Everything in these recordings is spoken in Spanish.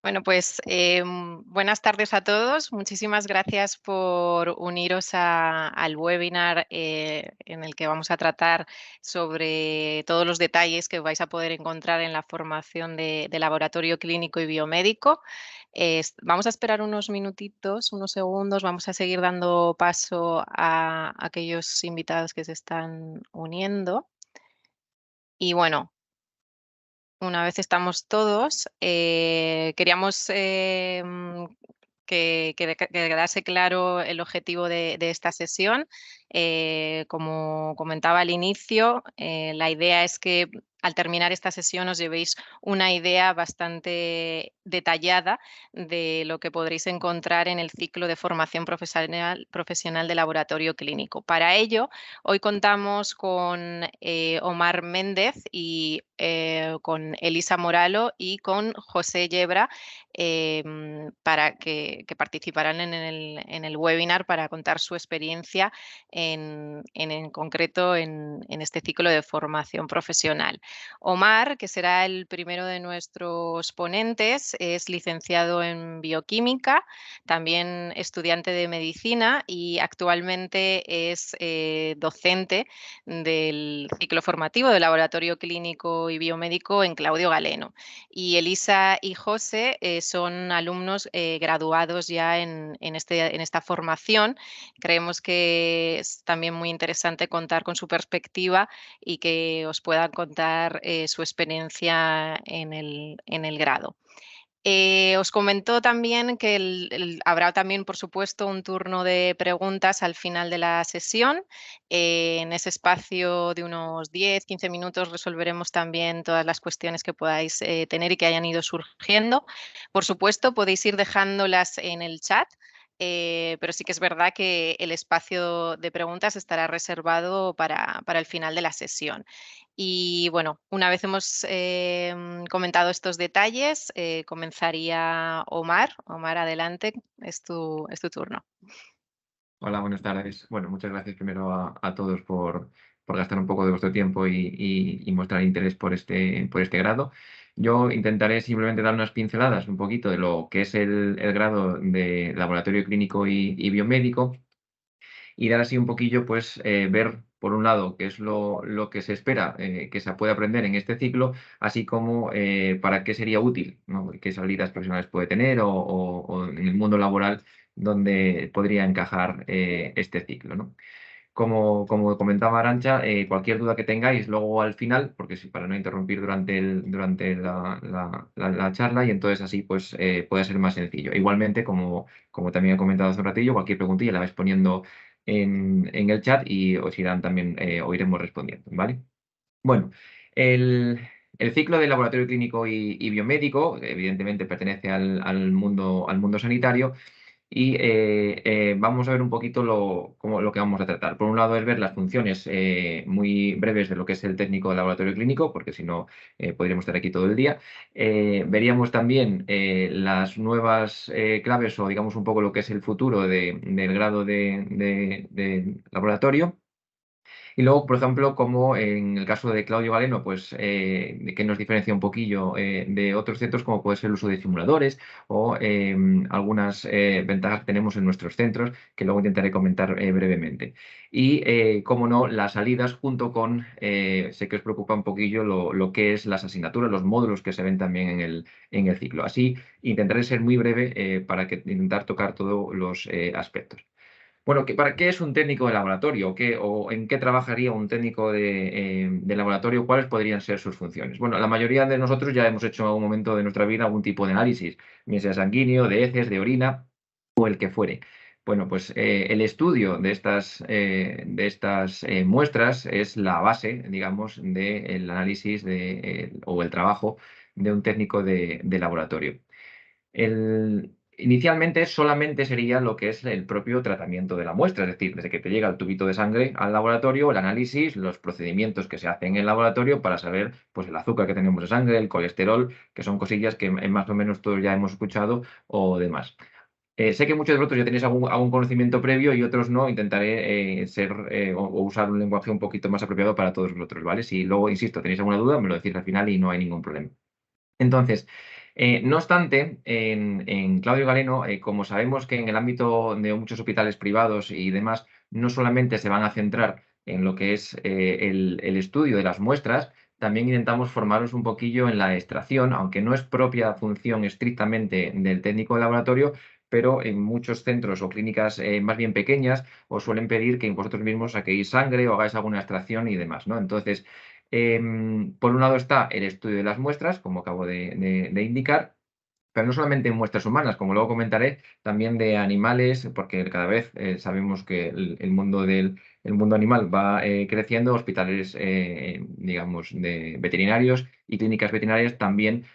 Bueno, pues buenas tardes a todos. Muchísimas gracias por uniros al webinar en el que vamos a tratar sobre todos los detalles que vais a poder encontrar en la formación de laboratorio clínico y biomédico. Vamos a esperar unos minutitos, unos segundos, vamos a seguir dando paso a aquellos invitados que se están uniendo. Y bueno, una vez estamos todos, queríamos que quedase claro el objetivo de esta sesión. Como comentaba al inicio, la idea es que al terminar esta sesión os llevéis una idea bastante detallada de lo que podréis encontrar en el ciclo de formación profesional de laboratorio clínico. Para ello, hoy contamos con Omar Méndez y con Elisa Moralo y con José Yebra para que participarán en el webinar para contar su experiencia en concreto en este ciclo de formación profesional. Omar, que será el primero de nuestros ponentes, es licenciado en bioquímica, también estudiante de medicina y actualmente es docente del ciclo formativo de laboratorio clínico y biomédico en Claudio Galeno. Y Elisa y José son alumnos graduados ya en esta formación. Creemos que es también muy interesante contar con su perspectiva y que os puedan contar su experiencia en el grado. Os comentó también que habrá también, por supuesto, un turno de preguntas al final de la sesión. En ese espacio de unos 10-15 minutos resolveremos también todas las cuestiones que podáis tener y que hayan ido surgiendo. Por supuesto, podéis ir dejándolas en el chat. Pero sí que es verdad que el espacio de preguntas estará reservado para el final de la sesión. Y bueno, una vez hemos comentado estos detalles, comenzaría Omar. Omar, adelante, es tu turno. Hola, buenas tardes. Bueno, muchas gracias primero a todos por gastar un poco de vuestro tiempo y mostrar interés por este grado. Yo intentaré simplemente dar unas pinceladas un poquito de lo que es el grado de laboratorio clínico y biomédico y dar así un poquillo, pues, ver, por un lado, qué es lo que se espera que se puede aprender en este ciclo, así como para qué sería útil, ¿no? Qué salidas profesionales puede tener o en el mundo laboral donde podría encajar este ciclo, ¿no? Como comentaba Arantxa, cualquier duda que tengáis luego al final, porque para no interrumpir durante la charla, y entonces así pues puede ser más sencillo. Igualmente, como también he comentado hace un ratillo, cualquier preguntilla la vais poniendo en el chat y os irán también, o iremos respondiendo, ¿vale? Bueno, el, el ciclo de laboratorio clínico y biomédico, evidentemente pertenece al mundo sanitario y vamos a ver un poquito lo que vamos a tratar. Por un lado es ver las funciones muy breves de lo que es el técnico de laboratorio clínico, porque si no podríamos estar aquí todo el día. Veríamos también las nuevas claves o digamos un poco lo que es el futuro del grado de laboratorio. Y luego, por ejemplo, como en el caso de Claudio Galeno, pues que nos diferencia un poquillo de otros centros, como puede ser el uso de simuladores o algunas ventajas que tenemos en nuestros centros, que luego intentaré comentar brevemente. Y, como no, las salidas junto con, sé que os preocupa un poquillo lo que es las asignaturas, los módulos que se ven también en el ciclo. Así, intentaré ser muy breve para intentar tocar todos los aspectos. Bueno, ¿para qué es un técnico de laboratorio? ¿O en qué trabajaría un técnico de laboratorio? ¿Cuáles podrían ser sus funciones? Bueno, la mayoría de nosotros ya hemos hecho en algún momento de nuestra vida algún tipo de análisis, bien sea sanguíneo, de heces, de orina o el que fuere. Bueno, pues el estudio de estas muestras es la base, digamos, del análisis o el trabajo de un técnico de laboratorio. Inicialmente solamente sería lo que es el propio tratamiento de la muestra, es decir, desde que te llega el tubito de sangre al laboratorio, el análisis, los procedimientos que se hacen en el laboratorio para saber pues, el azúcar que tenemos de sangre, el colesterol, que son cosillas que más o menos todos ya hemos escuchado o demás. Sé que muchos de vosotros ya tenéis algún conocimiento previo y otros no. Intentaré o usar un lenguaje un poquito más apropiado para todos vosotros, ¿vale? Si luego, insisto, tenéis alguna duda, me lo decís al final y no hay ningún problema. Entonces, No obstante, en Claudio Galeno, como sabemos que en el ámbito de muchos hospitales privados y demás, no solamente se van a centrar en lo que es el estudio de las muestras, también intentamos formarnos un poquillo en la extracción, aunque no es propia función estrictamente del técnico de laboratorio, pero en muchos centros o clínicas más bien pequeñas os suelen pedir que vosotros mismos saquéis sangre o hagáis alguna extracción y demás, ¿no? Entonces, por un lado está el estudio de las muestras, como acabo de indicar, pero no solamente en muestras humanas, como luego comentaré, también de animales, porque cada vez sabemos que el mundo animal va creciendo, hospitales, digamos, de veterinarios y clínicas veterinarias también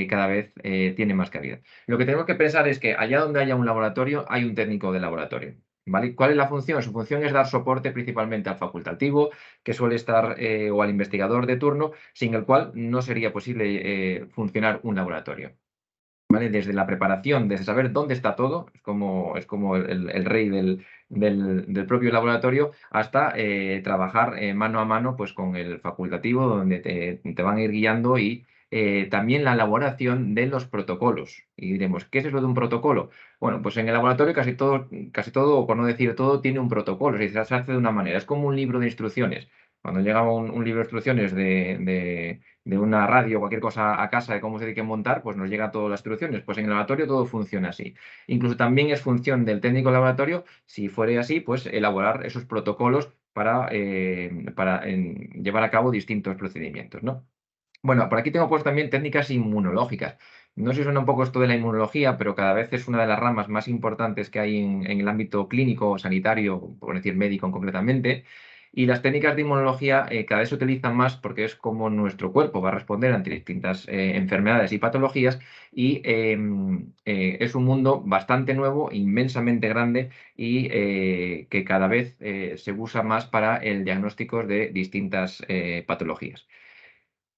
cada vez tienen más cabida. Lo que tenemos que pensar es que allá donde haya un laboratorio, hay un técnico de laboratorio. ¿Vale? ¿Cuál es la función? Su función es dar soporte principalmente al facultativo, que suele estar, o al investigador de turno, sin el cual no sería posible funcionar un laboratorio. ¿Vale? Desde la preparación, desde saber dónde está todo, es como el rey del propio laboratorio, hasta trabajar mano a mano pues, con el facultativo, donde te van a ir guiando y también la elaboración de los protocolos. Y diremos, ¿qué es eso de un protocolo? Bueno, pues en el laboratorio casi todo, o por no decir todo, tiene un protocolo, es decir, se hace de una manera, es como un libro de instrucciones. Cuando llega un libro de instrucciones de una radio o cualquier cosa a casa de cómo se tiene que montar, pues nos llega todas las instrucciones. Pues en el laboratorio todo funciona así. Incluso también es función del técnico del laboratorio, si fuere así, pues elaborar esos protocolos para llevar a cabo distintos procedimientos, ¿no? Bueno, por aquí tengo puesto también técnicas inmunológicas. No sé si suena un poco esto de la inmunología, pero cada vez es una de las ramas más importantes que hay en el ámbito clínico o sanitario, por decir médico concretamente. Y las técnicas de inmunología cada vez se utilizan más porque es como nuestro cuerpo va a responder ante distintas enfermedades y patologías y es un mundo bastante nuevo, inmensamente grande y que cada vez se usa más para el diagnóstico de distintas patologías.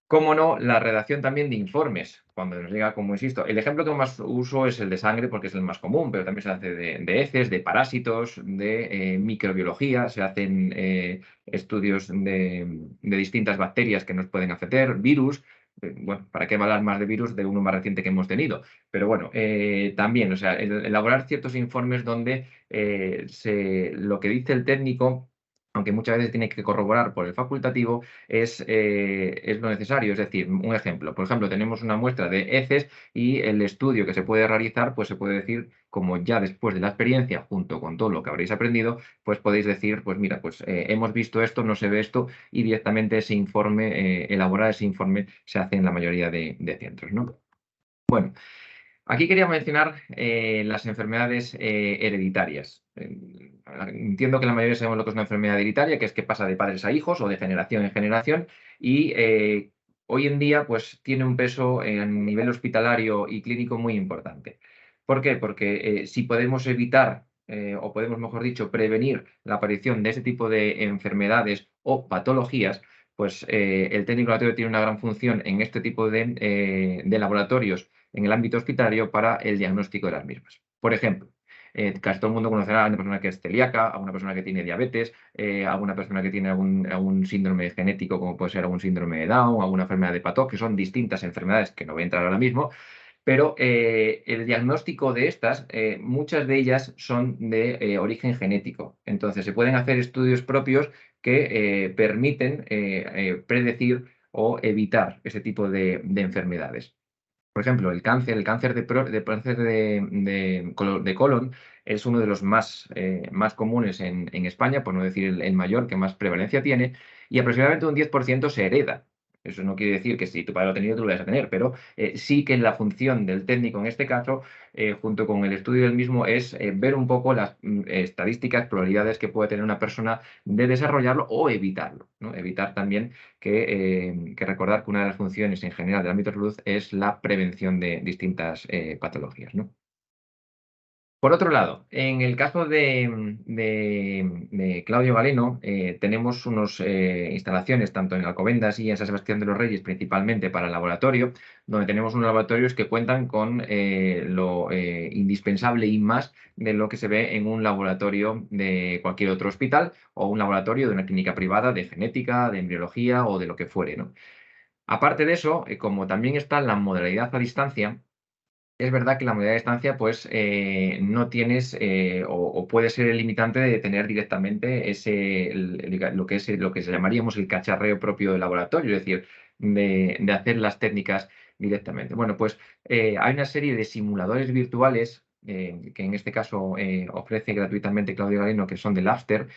Cómo no, la redacción también de informes, cuando nos llega, como insisto, el ejemplo que más uso es el de sangre porque es el más común, pero también se hace de heces, de parásitos, de microbiología, se hacen estudios de distintas bacterias que nos pueden afectar, virus. Bueno, ¿para qué hablar más de virus de uno más reciente que hemos tenido? Pero bueno, también, o sea, elaborar ciertos informes donde lo que dice el técnico, aunque muchas veces tiene que corroborar por el facultativo, es lo necesario. Es decir, un ejemplo. Por ejemplo, tenemos una muestra de heces y el estudio que se puede realizar, pues se puede decir, como ya después de la experiencia, junto con todo lo que habréis aprendido, pues podéis decir, pues mira, pues hemos visto esto, no se ve esto, y directamente ese informe, elaborar ese informe, se hace en la mayoría de centros, ¿no? Bueno. Aquí quería mencionar las enfermedades hereditarias. Entiendo que la mayoría sabemos lo que es una enfermedad hereditaria, que es que pasa de padres a hijos o de generación en generación y hoy en día pues tiene un peso a nivel hospitalario y clínico muy importante. ¿Por qué? Porque si podemos evitar o podemos, mejor dicho, prevenir la aparición de ese tipo de enfermedades o patologías, pues el técnico laboratorio tiene una gran función en este tipo de laboratorios en el ámbito hospitalario para el diagnóstico de las mismas. Por ejemplo, casi todo el mundo conocerá a una persona que es celíaca, a una persona que tiene diabetes, a una persona que tiene algún síndrome genético, como puede ser algún síndrome de Down, alguna enfermedad de Patot, que son distintas enfermedades que no voy a entrar ahora mismo, pero el diagnóstico de estas, muchas de ellas son de origen genético. Entonces, se pueden hacer estudios propios que permiten predecir o evitar ese tipo de enfermedades. Por ejemplo, el cáncer de colon es uno de los más comunes en España, por no decir el mayor, que más prevalencia tiene, y aproximadamente un 10% se hereda. Eso no quiere decir que si tu padre lo ha tenido, tú lo vas a tener, pero sí que la función del técnico en este caso, junto con el estudio del mismo, es ver un poco las estadísticas, probabilidades que puede tener una persona de desarrollarlo o evitarlo, ¿no? Evitar también que recordar que una de las funciones en general del ámbito de salud es la prevención de distintas patologías, ¿no? Por otro lado, en el caso de Claudio Galeno, tenemos unas instalaciones tanto en Alcobendas y en San Sebastián de los Reyes, principalmente para el laboratorio, donde tenemos unos laboratorios que cuentan con lo indispensable y más de lo que se ve en un laboratorio de cualquier otro hospital o un laboratorio de una clínica privada de genética, de embriología o de lo que fuere, ¿no? Aparte de eso, como también está la modalidad a distancia, es verdad que la modalidad de estancia, pues no tienes o puede ser el limitante de tener directamente lo que se llamaríamos el cacharreo propio del laboratorio, es decir, de hacer las técnicas directamente. Bueno, pues hay una serie de simuladores virtuales que en este caso ofrece gratuitamente Claudio Galeno, que son de Labster,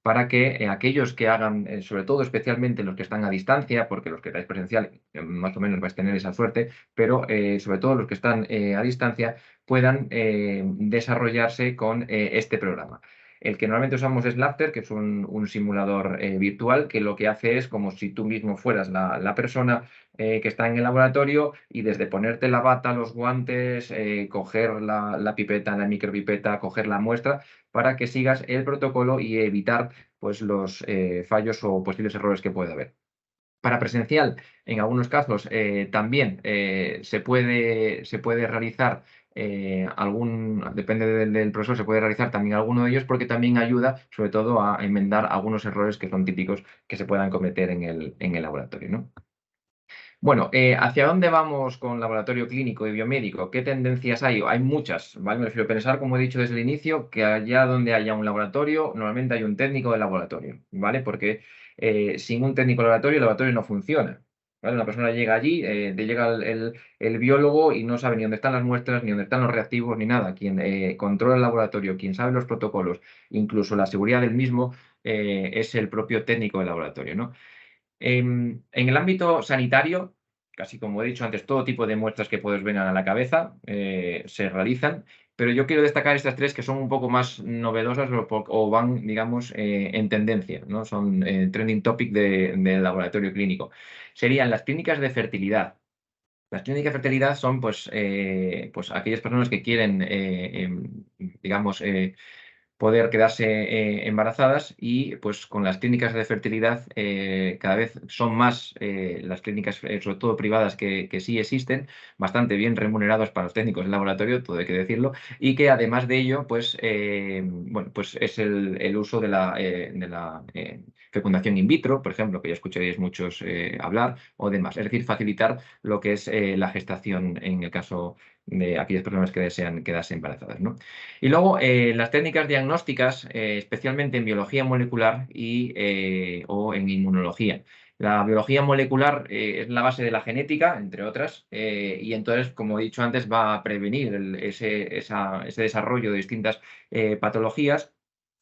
para que aquellos que hagan, sobre todo especialmente los que están a distancia, porque los que estáis presencial más o menos vais a tener esa suerte, pero sobre todo los que están a distancia puedan desarrollarse con este programa. El que normalmente usamos es Laughter, que es un simulador virtual que lo que hace es como si tú mismo fueras la persona que está en el laboratorio y desde ponerte la bata, los guantes, coger la pipeta, la micropipeta, coger la muestra, para que sigas el protocolo y evitar pues, los fallos o posibles errores que pueda haber. Para presencial, en algunos casos también se puede realizar depende del profesor, se puede realizar también alguno de ellos porque también ayuda sobre todo a enmendar algunos errores que son típicos que se puedan cometer en el laboratorio, ¿no? Bueno, ¿hacia dónde vamos con laboratorio clínico y biomédico? ¿Qué tendencias hay? Hay muchas, ¿vale? Me refiero a pensar, como he dicho desde el inicio, que allá donde haya un laboratorio, normalmente hay un técnico de laboratorio, ¿vale? Porque sin un técnico de laboratorio, el laboratorio no funciona, ¿vale? Una persona llega allí, llega el biólogo y no sabe ni dónde están las muestras, ni dónde están los reactivos, ni nada. Quien controla el laboratorio, quien sabe los protocolos, incluso la seguridad del mismo, es el propio técnico del laboratorio, ¿no? En el ámbito sanitario, casi como he dicho antes, todo tipo de muestras que puedes ver a la cabeza se realizan, pero yo quiero destacar estas tres que son un poco más novedosas o van, digamos, en tendencia, ¿no? Son trending topic del laboratorio clínico. Serían las clínicas de fertilidad. Las clínicas de fertilidad son, pues aquellas personas que quieren, digamos, poder quedarse embarazadas y pues con las clínicas de fertilidad cada vez son más las clínicas, sobre todo privadas, que sí existen, bastante bien remunerados para los técnicos del laboratorio, todo hay que decirlo, y que además de ello, pues, bueno, pues es el uso de la fecundación in vitro, por ejemplo, que ya escucharéis muchos hablar, o demás. Es decir, facilitar lo que es la gestación en el caso de aquellas personas que desean quedarse embarazadas, ¿no? Y luego las técnicas diagnósticas, especialmente en biología molecular o en inmunología. La biología molecular es la base de la genética, entre otras, y entonces, como he dicho antes, va a prevenir ese desarrollo de distintas patologías.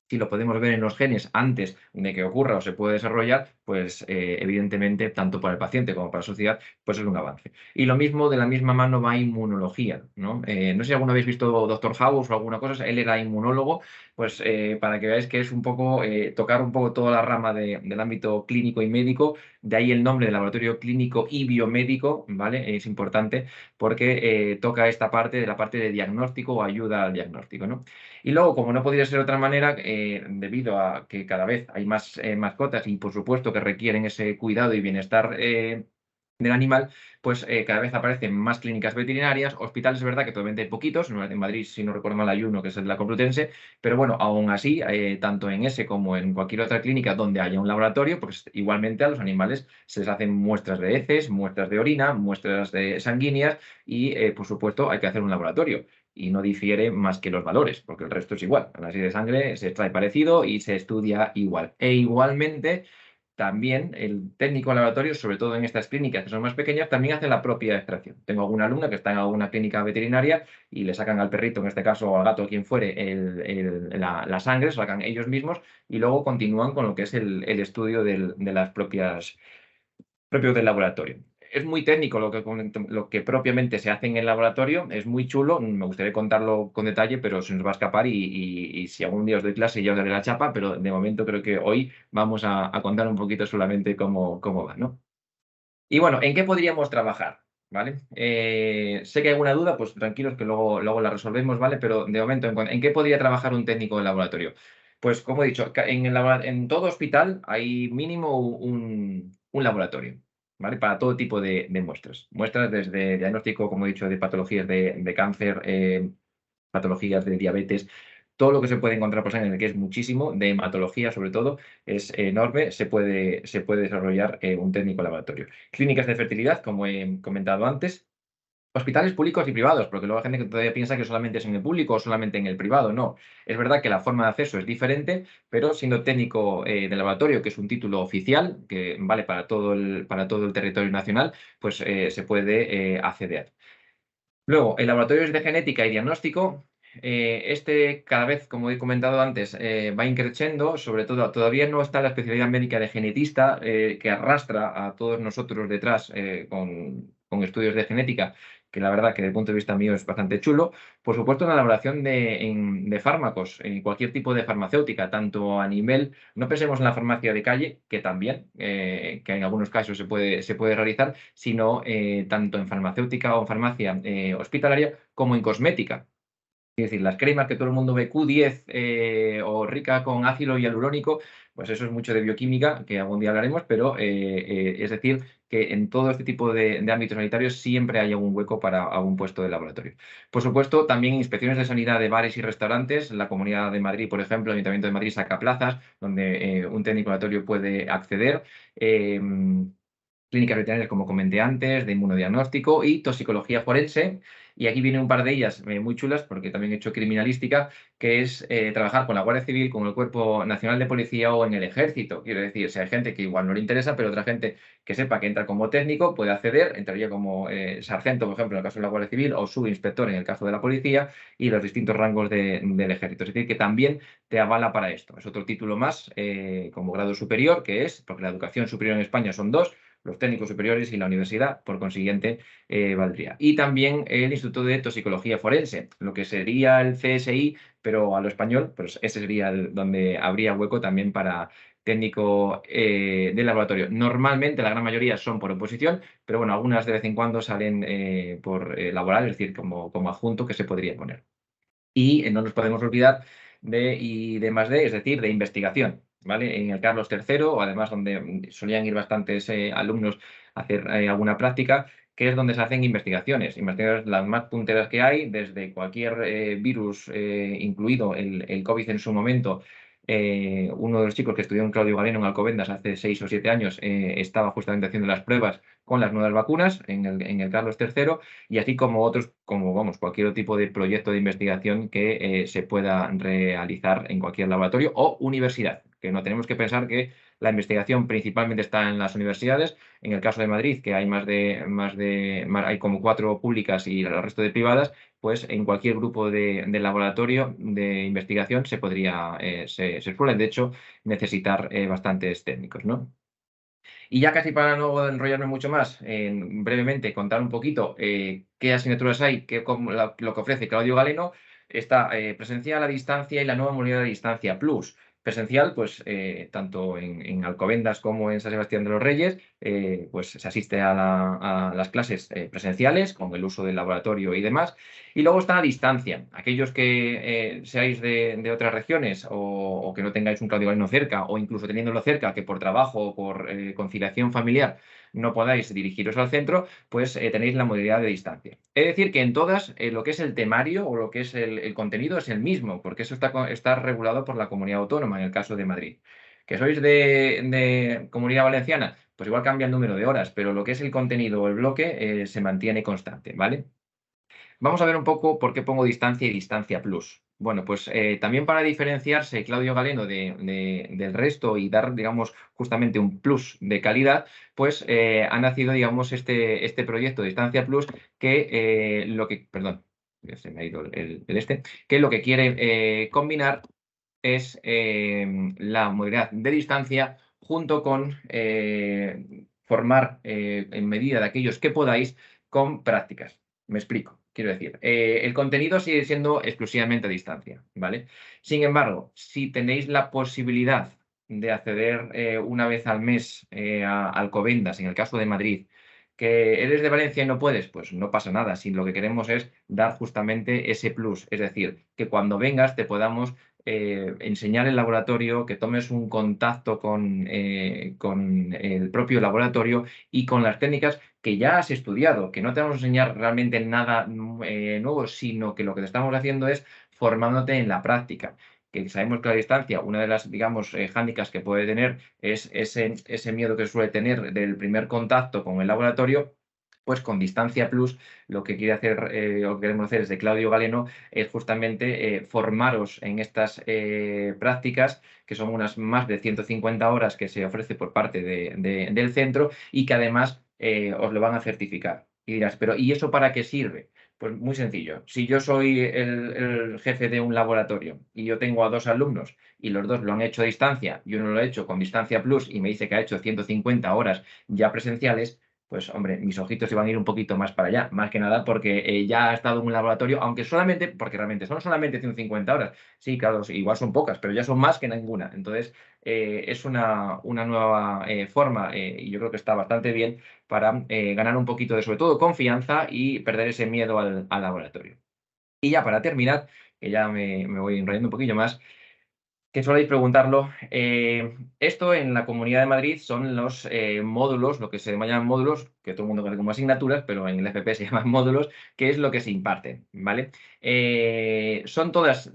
Si lo podemos ver en los genes antes de que ocurra o se pueda desarrollar, pues evidentemente, tanto para el paciente como para la sociedad, pues es un avance. Y lo mismo, de la misma mano, va inmunología, ¿no? No sé si alguna vez visto Doctor House o alguna cosa, él era inmunólogo, pues para que veáis que es un poco tocar un poco toda la rama del ámbito clínico y médico, de ahí el nombre de laboratorio clínico y biomédico, ¿vale? Es importante porque toca esta parte de la parte de diagnóstico o ayuda al diagnóstico, ¿no? Y luego, como no podría ser de otra manera, debido a que cada vez hay más mascotas y por supuesto que requieren ese cuidado y bienestar del animal, pues cada vez aparecen más clínicas veterinarias, hospitales, es verdad que todavía hay poquitos, en Madrid, si no recuerdo mal, hay uno que es el de la Complutense, pero bueno, aún así, tanto en ese como en cualquier otra clínica donde haya un laboratorio, pues igualmente a los animales se les hacen muestras de heces, muestras de orina, muestras de sanguíneas y, por supuesto, hay que hacer un laboratorio y no difiere más que los valores, porque el resto es igual. El análisis de sangre se extrae parecido y se estudia igual. E igualmente, también el técnico de laboratorio, sobre todo en estas clínicas que son más pequeñas, también hace la propia extracción. Tengo alguna alumna que está en alguna clínica veterinaria y le sacan al perrito, en este caso o al gato, quien fuere, la sangre, se sacan ellos mismos y luego continúan con lo que es el estudio de las propios del laboratorio. Es muy técnico lo que propiamente se hace en el laboratorio, es muy chulo, me gustaría contarlo con detalle, pero se nos va a escapar y si algún día os doy clase ya os daré la chapa, pero de momento creo que hoy vamos a contar un poquito solamente cómo va, ¿no? Y bueno, ¿en qué podríamos trabajar? ¿Vale? Sé que hay alguna duda, pues tranquilos que luego la resolvemos, ¿vale? Pero de momento, ¿en qué podría trabajar un técnico de laboratorio? Pues como he dicho, en todo hospital hay mínimo un laboratorio, ¿vale? Para todo tipo de muestras. Muestras desde diagnóstico, como he dicho, de patologías de cáncer, patologías de diabetes, todo lo que se puede encontrar por sangre, que es muchísimo, de hematología sobre todo, es enorme, se puede desarrollar un técnico laboratorio. Clínicas de fertilidad, como he comentado antes, Hospitales públicos y privados, porque luego hay gente que todavía piensa que solamente es en el público o solamente en el privado. No, es verdad que la forma de acceso es diferente, pero siendo técnico de laboratorio, que es un título oficial, que vale para todo el territorio nacional, pues se puede acceder. Luego, en laboratorios de genética y diagnóstico, este cada vez, como he comentado antes, va increciendo, sobre todo todavía no está la especialidad médica de genetista que arrastra a todos nosotros detrás con estudios de genética, que la verdad que desde el punto de vista mío es bastante chulo. Por supuesto, en la elaboración de fármacos, en cualquier tipo de farmacéutica, tanto a nivel, no pensemos en la farmacia de calle, que también, que en algunos casos se puede realizar, sino tanto en farmacéutica o en farmacia hospitalaria como en cosmética. Es decir, las cremas que todo el mundo ve Q10 o rica con ácido hialurónico, pues eso es mucho de bioquímica, que algún día hablaremos, pero es decir, que en todo este tipo de ámbitos sanitarios siempre hay algún hueco para algún puesto de laboratorio. Por supuesto, también inspecciones de sanidad de bares y restaurantes. La Comunidad de Madrid, por ejemplo, el Ayuntamiento de Madrid saca plazas donde un técnico de laboratorio puede acceder. Clínicas veterinarias, como comenté antes, de inmunodiagnóstico y toxicología forense. Y aquí vienen un par de ellas muy chulas, porque también he hecho criminalística, que es trabajar con la Guardia Civil, con el Cuerpo Nacional de Policía o en el Ejército. Quiero decir, si hay gente que igual no le interesa, pero otra gente que sepa que entra como técnico puede acceder, entraría como sargento, por ejemplo, en el caso de la Guardia Civil, o subinspector en el caso de la policía, y los distintos rangos del Ejército. Es decir, que también te avala para esto. Es otro título más como grado superior, que es, porque la educación superior en España son dos, los técnicos superiores y la universidad, por consiguiente, valdría. Y también el Instituto de Toxicología Forense, lo que sería el CSI, pero a lo español, pues ese sería donde habría hueco también para técnico de laboratorio. Normalmente la gran mayoría son por oposición, pero bueno, algunas de vez en cuando salen por laboral, es decir, como adjunto que se podría poner. Y no nos podemos olvidar de I+D, es decir, de investigación, ¿vale? En el Carlos III, además donde solían ir bastantes alumnos a hacer alguna práctica, que es donde se hacen investigaciones las más punteras que hay, desde cualquier virus, incluido el COVID en su momento. Uno de los chicos que estudió en Claudio Galeno en Alcobendas hace 6 o 7 años estaba justamente haciendo las pruebas con las nuevas vacunas en el Carlos III, y así como otros, como vamos, cualquier otro tipo de proyecto de investigación que se pueda realizar en cualquier laboratorio o universidad, que no tenemos que pensar que la investigación principalmente está en las universidades. En el caso de Madrid, que hay hay como 4 públicas y el resto de privadas, pues en cualquier grupo de laboratorio de investigación se suelen, de hecho, necesitar bastantes técnicos, ¿no? Y ya casi para no enrollarme mucho más, brevemente contar un poquito qué asignaturas hay, lo que ofrece Claudio Galeno. Está presencial a distancia y la nueva modalidad de distancia plus. Presencial, pues tanto en Alcobendas como en San Sebastián de los Reyes, pues se asiste a las clases presenciales con el uso del laboratorio y demás. Y luego está a distancia. Aquellos que seáis de otras regiones o que no tengáis un Claudio Galeno cerca, o incluso teniéndolo cerca, que por trabajo o por conciliación familiar no podáis dirigiros al centro, pues tenéis la modalidad de distancia. Es decir, que en todas lo que es el temario o lo que es el contenido es el mismo, porque eso está regulado por la comunidad autónoma, en el caso de Madrid. ¿Que sois de Comunidad Valenciana? Pues igual cambia el número de horas, pero lo que es el contenido o el bloque se mantiene constante, ¿vale? Vamos a ver un poco por qué pongo distancia y distancia plus. Bueno, pues también para diferenciarse Claudio Galeno del resto y dar, digamos, justamente un plus de calidad, pues ha nacido, digamos, este proyecto de Distancia Plus perdón, ya se me ha ido que lo que quiere combinar es la modalidad de distancia junto con formar en medida de aquellos que podáis con prácticas. Me explico. Quiero decir, el contenido sigue siendo exclusivamente a distancia, ¿vale? Sin embargo, si tenéis la posibilidad de acceder una vez al mes a Alcobendas, en el caso de Madrid, que eres de Valencia y no puedes, pues no pasa nada. Si lo que queremos es dar justamente ese plus, es decir, que cuando vengas te podamos enseñar el laboratorio, que tomes un contacto con el propio laboratorio y con las técnicas que ya has estudiado, que no te vamos a enseñar realmente nada nuevo, sino que lo que te estamos haciendo es formándote en la práctica. Que sabemos que a la distancia, una de las, digamos, hándicaps que puede tener es ese miedo que suele tener del primer contacto con el laboratorio, después, con Distancia Plus, lo que quiere hacer, o que queremos hacer desde Claudio Galeno es justamente formaros en estas prácticas, que son unas más de 150 horas que se ofrece por parte del centro y que además os lo van a certificar. Y dirás, pero ¿y eso para qué sirve? Pues muy sencillo. Si yo soy el jefe de un laboratorio y yo tengo a 2 alumnos y los 2 lo han hecho a distancia y uno lo ha hecho con Distancia Plus y me dice que ha hecho 150 horas ya presenciales, pues hombre, mis ojitos se van a ir un poquito más para allá, más que nada porque ya ha estado en un laboratorio, aunque solamente, porque realmente son solamente 150 horas. Sí, claro, sí, igual son pocas, pero ya son más que ninguna. Entonces, es una nueva forma y yo creo que está bastante bien para ganar un poquito de, sobre todo, confianza y perder ese miedo al laboratorio. Y ya para terminar, que ya me voy enrollando un poquillo más, que soléis preguntarlo, esto en la Comunidad de Madrid son los módulos, lo que se llaman módulos, que todo el mundo conoce como asignaturas, pero en el FP se llaman módulos, que es lo que se imparte, ¿vale? Son todas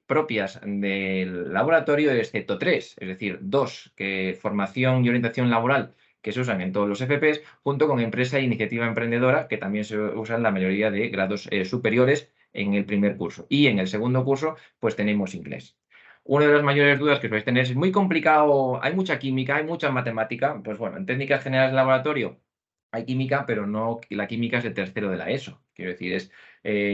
propias del laboratorio, excepto 3, es decir, 2, que formación y orientación laboral, que se usan en todos los FPs, junto con empresa e iniciativa emprendedora, que también se usan en la mayoría de grados superiores en el primer curso. Y en el segundo curso, pues tenemos inglés. Una de las mayores dudas que podéis tener es muy complicado, hay mucha química, hay mucha matemática. Pues bueno, en técnicas generales de laboratorio hay química, pero no, la química es el tercero de la ESO. Quiero decir,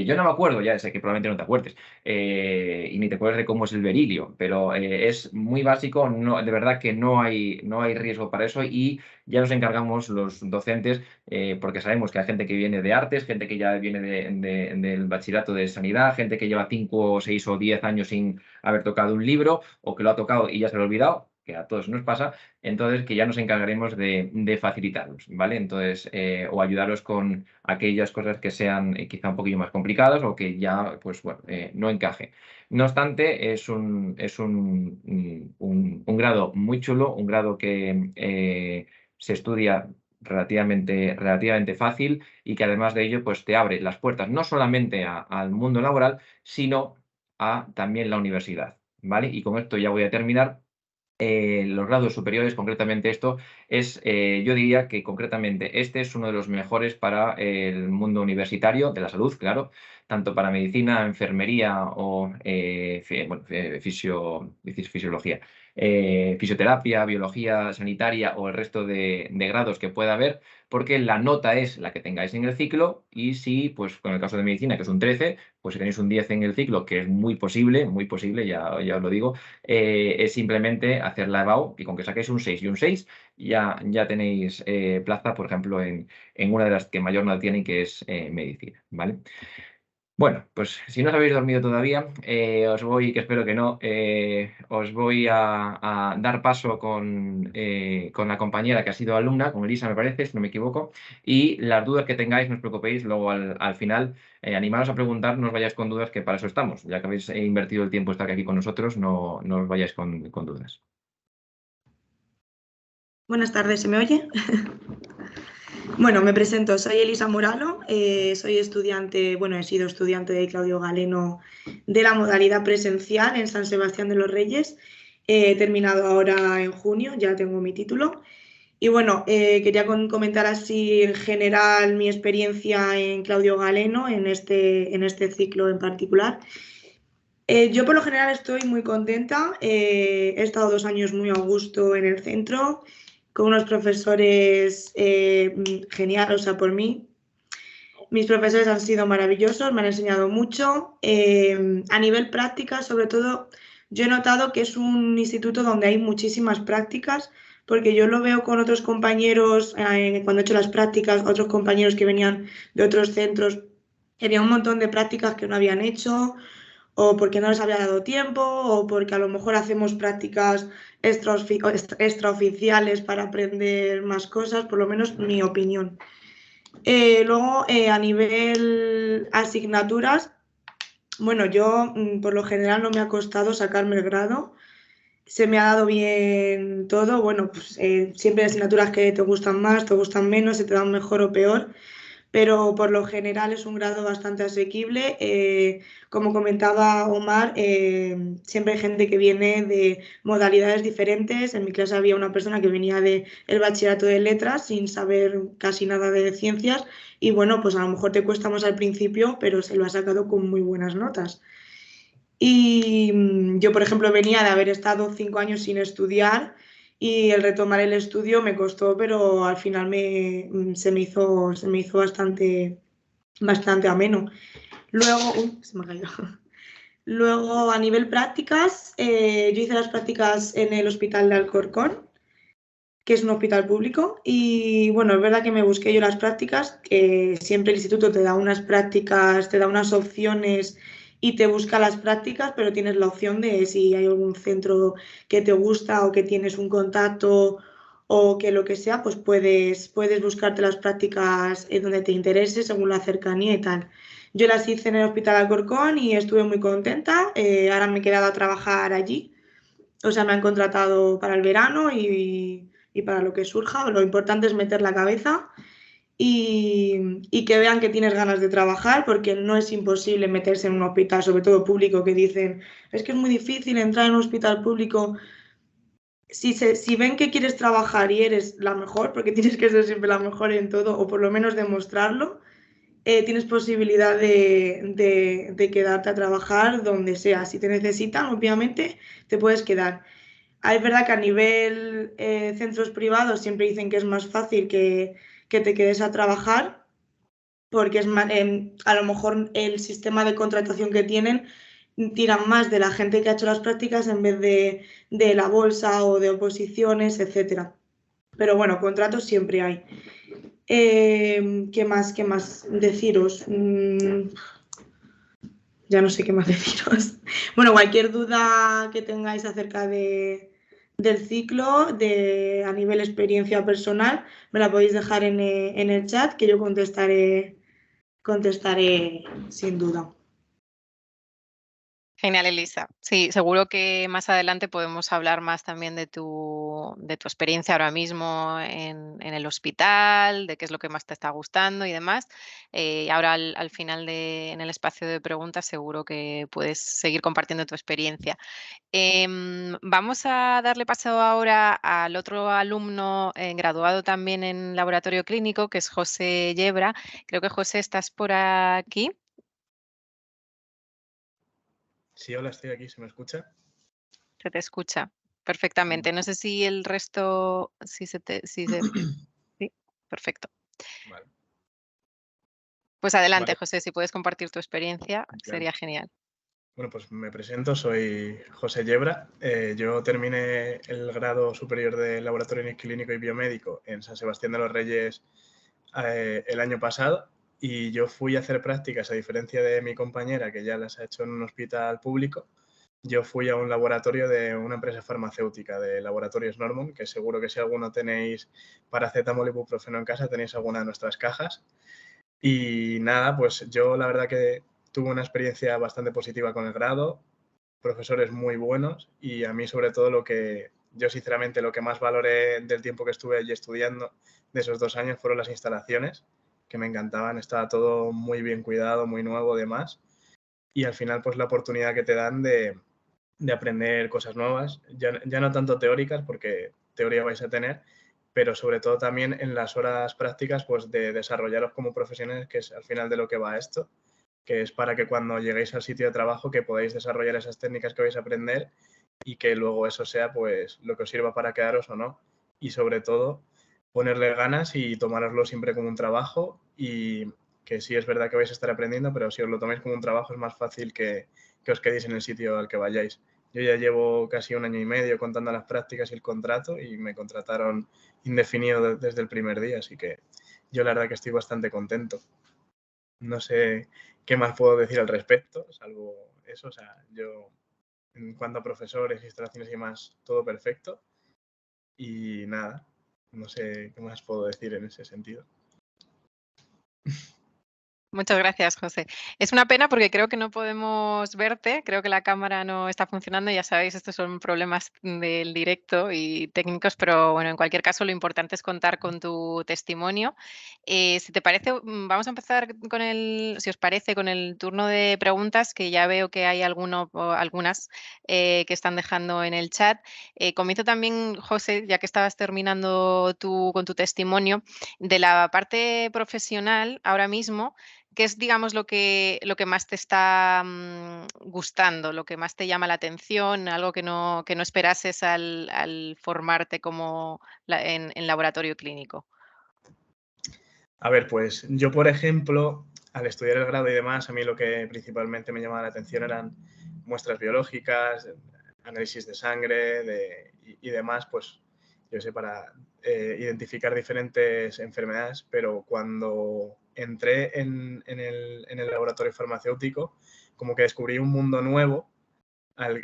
yo no me acuerdo, ya sé que probablemente no te acuerdes, y ni te acuerdas de cómo es el berilio, pero es muy básico, no, de verdad que no hay riesgo para eso y ya nos encargamos los docentes, porque sabemos que hay gente que viene de artes, gente que ya viene del bachillerato de sanidad, gente que lleva 5, 6 o 10 años sin haber tocado un libro o que lo ha tocado y ya se lo ha olvidado, que a todos nos pasa, entonces que ya nos encargaremos de facilitarlos, ¿vale? Entonces, o ayudaros con aquellas cosas que sean quizá un poquillo más complicadas o que ya, pues bueno, no encaje. No obstante, es un grado muy chulo, un grado que se estudia relativamente fácil y que además de ello, pues te abre las puertas no solamente al mundo laboral, sino a también la universidad, ¿vale? Y con esto ya voy a terminar. Los grados superiores, concretamente esto, yo diría que concretamente este es uno de los mejores para el mundo universitario, de la salud, claro, tanto para medicina, enfermería o fisiología, fisioterapia, biología sanitaria o el resto de grados que pueda haber, porque la nota es la que tengáis en el ciclo y si, pues con el caso de medicina, que es un 13, pues si tenéis un 10 en el ciclo, que es muy posible, ya os lo digo, es simplemente hacer la EBAU y con que saquéis un 6 y un 6 ya tenéis plaza, por ejemplo, en una de las que mayor nota tienen, que es medicina, ¿vale? Bueno, pues si no os habéis dormido todavía, que espero que no, os voy a dar paso con la compañera que ha sido alumna, con Elisa me parece, si no me equivoco, y las dudas que tengáis, no os preocupéis, luego al final animaros a preguntar, no os vayáis con dudas, que para eso estamos, ya que habéis invertido el tiempo estar aquí con nosotros, no os vayáis con dudas. Buenas tardes, ¿se me oye? Bueno, me presento, soy Elisa Moralo, soy estudiante, bueno, he sido estudiante de Claudio Galeno de la modalidad presencial en San Sebastián de los Reyes. He terminado ahora en junio, ya tengo mi título. Y bueno, quería comentar así en general mi experiencia en Claudio Galeno, en este ciclo en particular. Yo por lo general estoy muy contenta, he estado 2 años muy a gusto en el centro, con unos profesores geniales, o sea, por mí. Mis profesores han sido maravillosos, me han enseñado mucho. A nivel práctica, sobre todo, yo he notado que es un instituto donde hay muchísimas prácticas, porque yo lo veo con otros compañeros, cuando he hecho las prácticas, otros compañeros que venían de otros centros, que había un montón de prácticas que no habían hecho, o porque no les había dado tiempo, o porque a lo mejor hacemos prácticas extraoficiales para aprender más cosas, por lo menos mi opinión. Luego, a nivel asignaturas, bueno, yo por lo general no me ha costado sacarme el grado, se me ha dado bien todo, bueno, pues siempre hay asignaturas que te gustan más, te gustan menos, se te dan mejor o peor, pero por lo general es un grado bastante asequible. Como comentaba Omar, siempre hay gente que viene de modalidades diferentes. En mi clase había una persona que venía del bachillerato de letras sin saber casi nada de ciencias y bueno, pues a lo mejor te cuesta más al principio, pero se lo ha sacado con muy buenas notas. Y yo, por ejemplo, venía de haber estado 5 años sin estudiar y el retomar el estudio me costó, pero al final se me hizo bastante ameno. Luego, se me ha caído. Luego, a nivel prácticas, yo hice las prácticas en el Hospital de Alcorcón, que es un hospital público, y bueno, es verdad que me busqué yo las prácticas, que siempre el instituto te da unas prácticas, te da unas opciones y te busca las prácticas, pero tienes la opción de si hay algún centro que te gusta o que tienes un contacto o que lo que sea, pues puedes buscarte las prácticas en donde te interese según la cercanía y tal. Yo las hice en el Hospital Alcorcón y estuve muy contenta. Ahora me he quedado a trabajar allí. O sea, me han contratado para el verano y para lo que surja. Lo importante es meter la cabeza y que vean que tienes ganas de trabajar, porque no es imposible meterse en un hospital, sobre todo público, que dicen, es que es muy difícil entrar en un hospital público. Si ven que quieres trabajar y eres la mejor, porque tienes que ser siempre la mejor en todo, o por lo menos demostrarlo, tienes posibilidad de quedarte a trabajar donde sea. Si te necesitan, obviamente, te puedes quedar. Es verdad que a nivel centros privados siempre dicen que es más fácil que te quedes a trabajar porque a lo mejor el sistema de contratación que tienen tiran más de la gente que ha hecho las prácticas en vez de la bolsa o de oposiciones, etcétera. Pero bueno, contratos siempre hay. ¿Qué más deciros? Ya no sé qué más deciros. Bueno, cualquier duda que tengáis acerca del ciclo, a nivel experiencia personal, me la podéis dejar en el chat que yo contestaré sin duda. Genial, Elisa. Sí, seguro que más adelante podemos hablar más también de tu experiencia ahora mismo en el hospital, de qué es lo que más te está gustando y demás. Y ahora al final en el espacio de preguntas seguro que puedes seguir compartiendo tu experiencia. Vamos a darle paso ahora al otro alumno graduado también en laboratorio clínico, que es José Yebra. Creo que José, estás por aquí. Sí, hola, estoy aquí, ¿se me escucha? Se te escucha perfectamente. No sé si el resto, sí, perfecto. Vale. Pues adelante, Vale, José, si puedes compartir tu experiencia, claro. sería genial. Bueno, pues me presento, soy José Yebra. Yo terminé el grado superior de Laboratorio Clínico y Biomédico en San Sebastián de los Reyes el año pasado y yo fui a hacer prácticas, a diferencia de mi compañera que ya las ha hecho en un hospital público. Yo fui a un laboratorio de una empresa farmacéutica, de Laboratorios Normon, que seguro que si alguno tenéis paracetamol y ibuprofeno en casa, tenéis alguna de nuestras cajas. Y nada, pues yo la verdad que tuve una experiencia bastante positiva con el grado, profesores muy buenos y a mí sobre todo yo sinceramente lo que más valoré del tiempo que estuve allí estudiando de esos 2 años fueron las instalaciones, que me encantaban, estaba todo muy bien cuidado, muy nuevo, demás. Y al final pues la oportunidad que te dan de aprender cosas nuevas, ya no tanto teóricas, porque teoría vais a tener, pero sobre todo también en las horas prácticas, pues de desarrollaros como profesionales, que es al final de lo que va esto, que es para que cuando lleguéis al sitio de trabajo que podáis desarrollar esas técnicas que vais a aprender y que luego eso sea pues lo que os sirva para quedaros o no. Y sobre todo, ponerle ganas y tomároslo siempre como un trabajo y que sí es verdad que vais a estar aprendiendo, pero si os lo tomáis como un trabajo es más fácil que os quedéis en el sitio al que vayáis. Yo ya llevo casi 1 año y medio contando las prácticas y el contrato y me contrataron indefinido desde el primer día, así que yo la verdad que estoy bastante contento. No sé qué más puedo decir al respecto, salvo eso, o sea, yo en cuanto a profesores, instalaciones y demás, todo perfecto y nada, no sé qué más puedo decir en ese sentido. Muchas gracias, José. Es una pena porque creo que no podemos verte, creo que la cámara no está funcionando, ya sabéis, estos son problemas del directo y técnicos, pero bueno, en cualquier caso lo importante es contar con tu testimonio. Si te parece, vamos a empezar con si os parece, con el turno de preguntas, que ya veo que hay algunas que están dejando en el chat. Comienzo también, José, ya que estabas terminando con tu testimonio, de la parte profesional ahora mismo. ¿Qué es, digamos, lo que más te está gustando, lo que más te llama la atención, algo que no esperases al formarte como en laboratorio clínico? A ver, pues yo, por ejemplo, al estudiar el grado y demás, a mí lo que principalmente me llamaba la atención eran muestras biológicas, análisis de sangre y demás, pues yo sé, para identificar diferentes enfermedades, pero cuando entré en el laboratorio farmacéutico, como que descubrí un mundo nuevo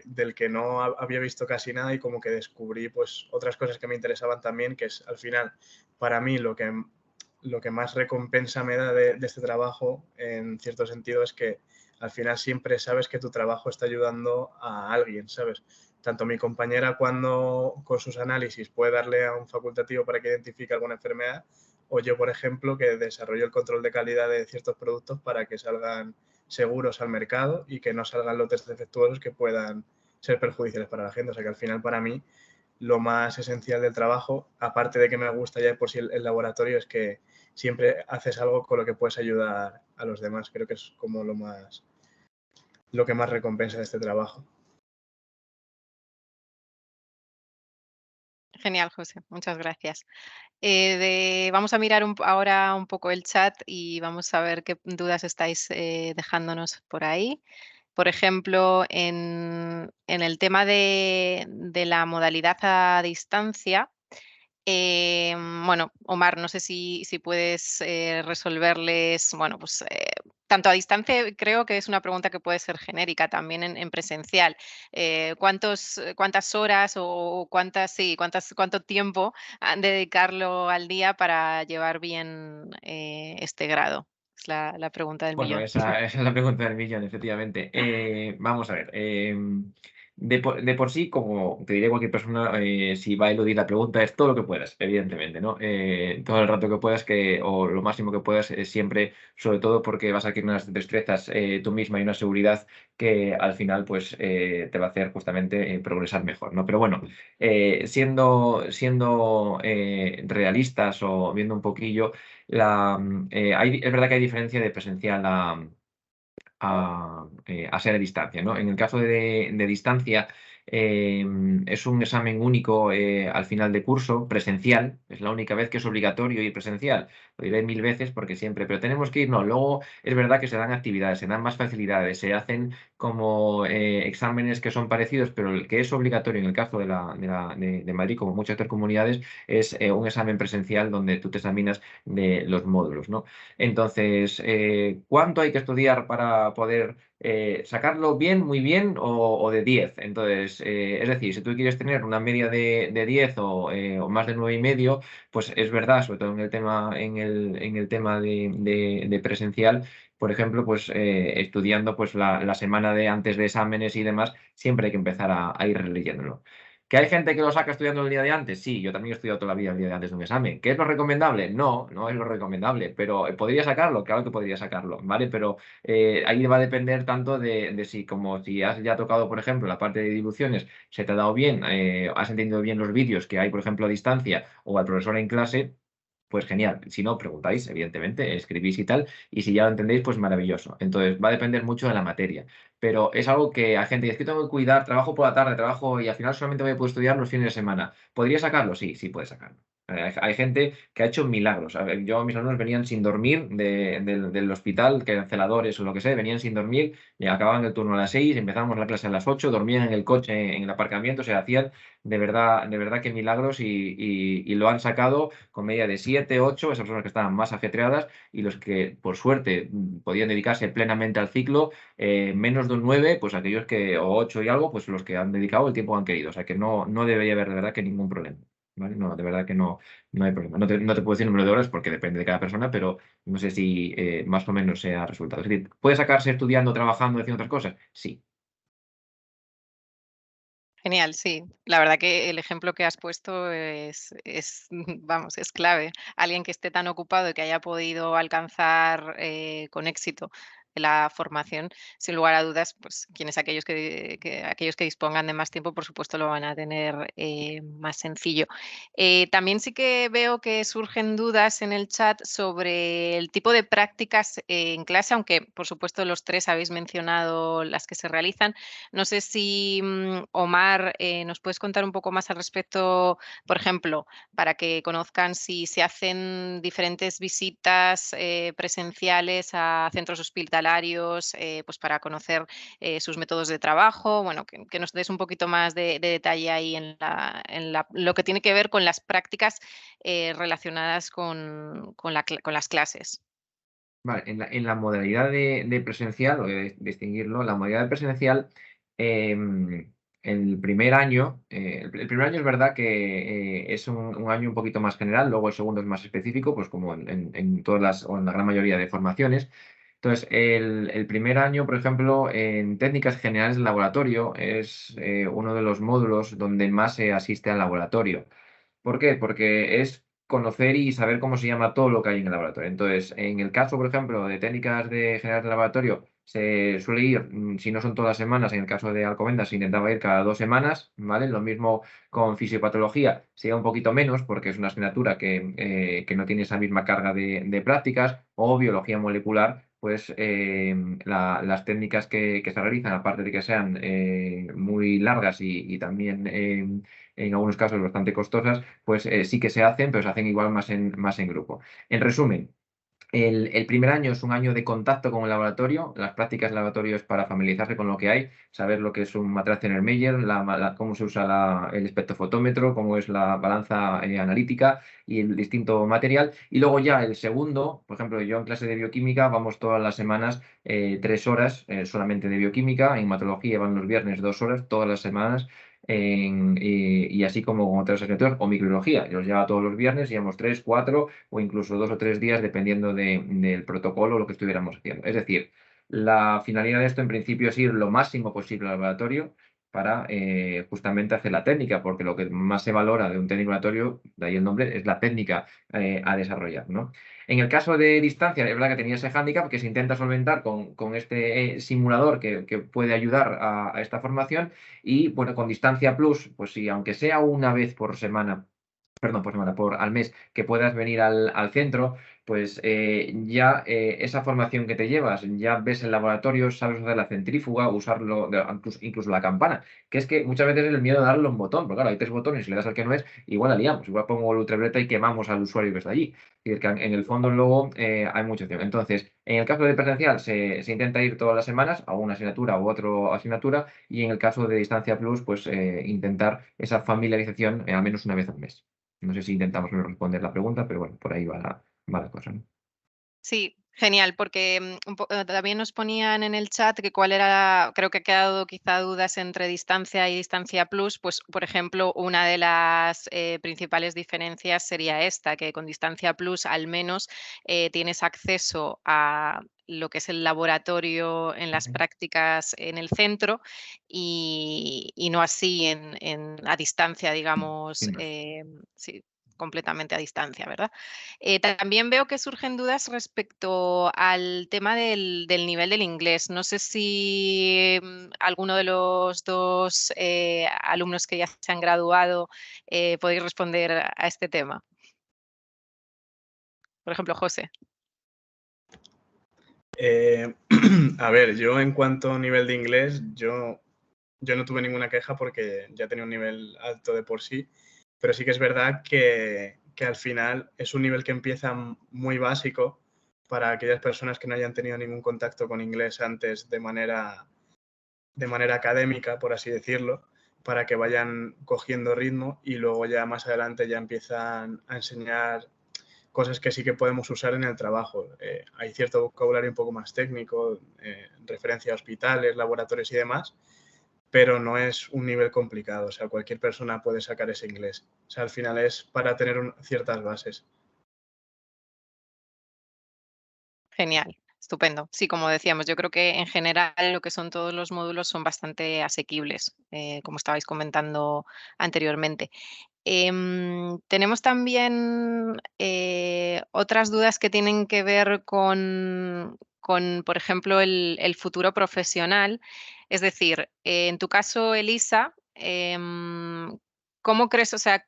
del que no había visto casi nada y como que descubrí pues otras cosas que me interesaban también, que es al final para mí lo que más recompensa me da de este trabajo, en cierto sentido, es que al final siempre sabes que tu trabajo está ayudando a alguien, ¿sabes? Tanto mi compañera cuando con sus análisis puede darle a un facultativo para que identifique alguna enfermedad, o yo, por ejemplo, que desarrollo el control de calidad de ciertos productos para que salgan seguros al mercado y que no salgan lotes defectuosos que puedan ser perjudiciales para la gente. O sea que al final, para mí, lo más esencial del trabajo, aparte de que me gusta ya por sí el laboratorio, es que siempre haces algo con lo que puedes ayudar a los demás. Creo que es como lo que más recompensa de este trabajo. Genial, José, muchas gracias. Vamos a mirar ahora un poco el chat y vamos a ver qué dudas estáis dejándonos por ahí. Por ejemplo, en el tema de la modalidad a distancia, bueno, Omar, no sé si puedes resolverles, bueno, pues tanto a distancia creo que es una pregunta que puede ser genérica también en presencial. ¿Cuántas horas o cuánto tiempo han de dedicarlo al día para llevar bien este grado? Es la pregunta del Bueno, millón. esa es la pregunta del millón, efectivamente. Vamos a ver. De por sí, como te diré cualquier persona, si va a eludir la pregunta, es todo lo que puedas, evidentemente, ¿no? Todo el rato que puedas, o lo máximo que puedas, siempre, sobre todo porque vas a adquirir unas destrezas tú misma y una seguridad que al final, pues, te va a hacer justamente progresar mejor, ¿no? Pero bueno, siendo realistas o viendo un poquillo. Es verdad que hay diferencia de presencial a ser a distancia, ¿no? En el caso de distancia, es un examen único al final de curso, presencial, es la única vez que es obligatorio ir presencial. Lo diré 1000 veces porque siempre, pero tenemos que ir, no. Luego es verdad que se dan actividades, se dan más facilidades, se hacen como exámenes que son parecidos, pero el que es obligatorio en el caso de Madrid, como muchas otras comunidades, es un examen presencial donde tú te examinas de los módulos, ¿no? Entonces, ¿cuánto hay que estudiar para poder sacarlo bien, muy bien o de 10? Entonces, es decir, si tú quieres tener una media de 10 o más de 9,5, pues es verdad, sobre todo en el tema de presencial, por ejemplo, pues estudiando pues la semana de antes de exámenes y demás, siempre hay que empezar a ir releyéndolo. ¿Que hay gente que lo saca estudiando el día de antes? Sí, yo también he estudiado toda la vida el día de antes de un examen. ¿Qué es lo recomendable? No, no es lo recomendable, pero ¿podría sacarlo? Claro que podría sacarlo, ¿vale? Pero ahí va a depender tanto de si has ya tocado, por ejemplo, la parte de diluciones, se te ha dado bien, has entendido bien los vídeos que hay, por ejemplo, a distancia o al profesor en clase. Pues genial, si no, preguntáis, evidentemente, escribís y tal, y si ya lo entendéis, pues maravilloso. Entonces, va a depender mucho de la materia, pero es algo que hay gente dice, es que tengo que cuidar, trabajo por la tarde, trabajo y al final solamente voy a poder estudiar los fines de semana. ¿Podría sacarlo? Sí, sí puede sacarlo. Hay gente que ha hecho milagros. A ver, mis alumnos venían sin dormir del hospital, que eran celadores o lo que sea, venían sin dormir, y acababan el turno a las 6, empezábamos la clase a las 8, dormían en el coche, en el aparcamiento, se hacían de verdad que milagros y lo han sacado con media de 7, 8, esas personas que estaban más ajetreadas y los que por suerte podían dedicarse plenamente al ciclo, menos de un 9, pues o 8 y algo, pues los que han dedicado el tiempo que han querido. O sea que no debería haber de verdad que ningún problema. ¿vale? No, de verdad que no hay problema. No te puedo decir número de horas porque depende de cada persona, pero no sé si más o menos sea resultado. Es decir, ¿puede sacarse estudiando, trabajando, haciendo otras cosas? Sí. Genial, sí. La verdad que el ejemplo que has puesto vamos, es clave. Alguien que esté tan ocupado y que haya podido alcanzar con éxito la formación, sin lugar a dudas, pues quienes aquellos que dispongan de más tiempo, por supuesto, lo van a tener más sencillo. También sí que veo que surgen dudas en el chat sobre el tipo de prácticas en clase, aunque por supuesto los tres habéis mencionado las que se realizan. No sé si, Omar, nos puedes contar un poco más al respecto, por ejemplo, para que conozcan si se hacen diferentes visitas presenciales a centros hospitalarios, pues para conocer sus métodos de trabajo. Bueno, que nos des un poquito más de detalle ahí lo que tiene que ver con las prácticas relacionadas con las clases. Vale, en la modalidad de presencial, o de distinguirlo, la modalidad de presencial, el primer año, el primer año es verdad que es un año un poquito más general, luego el segundo es más específico, pues como en todas o en la gran mayoría de formaciones. Entonces, el primer año, por ejemplo, en técnicas generales del laboratorio, es uno de los módulos donde más se asiste al laboratorio. ¿Por qué? Porque es conocer y saber cómo se llama todo lo que hay en el laboratorio. Entonces, en el caso, por ejemplo, de técnicas de general de laboratorio, se suele ir, si no son todas las semanas, en el caso de Alcobendas se intentaba ir cada 2 semanas, ¿vale? Lo mismo con fisiopatología, sería un poquito menos porque es una asignatura que no tiene esa misma carga de prácticas, o biología molecular, pues las técnicas que se realizan, aparte de que sean muy largas y también en algunos casos bastante costosas, pues sí que se hacen, pero se hacen igual más en grupo. En resumen, el primer año es un año de contacto con el laboratorio. Las prácticas de laboratorio es para familiarizarse con lo que hay, saber lo que es un matraz Zener-Mayer, cómo se usa el espectrofotómetro, cómo es la balanza analítica y el distinto material. Y luego ya el segundo, por ejemplo, yo en clase de bioquímica vamos todas las semanas 3 horas solamente de bioquímica. En hematología van los viernes 2 horas todas las semanas. Y así como con otras asignaturas, o microbiología, los lleva todos los viernes, llevamos 3, 4 o incluso 2 o 3 días, dependiendo del protocolo o lo que estuviéramos haciendo. Es decir, la finalidad de esto en principio es ir lo máximo posible al laboratorio para justamente hacer la técnica, porque lo que más se valora de un técnico laboratorio, de ahí el nombre, es la técnica a desarrollar, ¿no? En el caso de distancia, es verdad que tenía ese hándicap que se intenta solventar con este simulador que puede ayudar a esta formación. Y bueno, con Distancia Plus, pues sí, aunque sea una vez por semana, perdón, al mes, que puedas venir al centro, pues ya esa formación que te llevas, ya ves el laboratorio, sabes usar la centrífuga, usarlo, incluso la campana, que es que muchas veces es el miedo de darle un botón, porque claro, hay 3 botones, si le das al que no es, igual la liamos, igual pongo el ultravioleta y quemamos al usuario que está allí. Es decir, que en el fondo luego hay mucha opción. Entonces, en el caso de presencial se intenta ir todas las semanas a una asignatura u otra asignatura, y en el caso de Distancia Plus, pues intentar esa familiarización al menos una vez al mes. No sé si intentamos responder la pregunta, pero bueno, por ahí va la cosa, ¿no? Sí, genial, porque también nos ponían en el chat que cuál era, creo que ha quedado quizá dudas entre distancia y distancia plus, pues por ejemplo, una de las principales diferencias sería esta, que con distancia plus al menos tienes acceso a lo que es el laboratorio en las prácticas en el centro y no así a distancia, digamos, Sin más. sí, completamente a distancia, ¿verdad? También veo que surgen dudas respecto al tema del nivel del inglés. No sé si alguno de los dos alumnos que ya se han graduado podéis responder a este tema. Por ejemplo, José. A ver, yo en cuanto a nivel de inglés, yo no tuve ninguna queja porque ya tenía un nivel alto de por sí, pero sí que es verdad que al final es un nivel que empieza muy básico para aquellas personas que no hayan tenido ningún contacto con inglés antes de manera académica, por así decirlo, para que vayan cogiendo ritmo y luego ya más adelante ya empiezan a enseñar cosas que sí que podemos usar en el trabajo. Hay cierto vocabulario un poco más técnico, referencia a hospitales, laboratorios y demás, pero no es un nivel complicado. O sea, cualquier persona puede sacar ese inglés. O sea, al final es para tener ciertas bases. Genial, estupendo. Sí, como decíamos, yo creo que en general lo que son todos los módulos son bastante asequibles, como estabais comentando anteriormente. Tenemos también otras dudas que tienen que ver con por ejemplo, el futuro profesional. Es decir, en tu caso, Elisa, ¿cómo crees, o sea,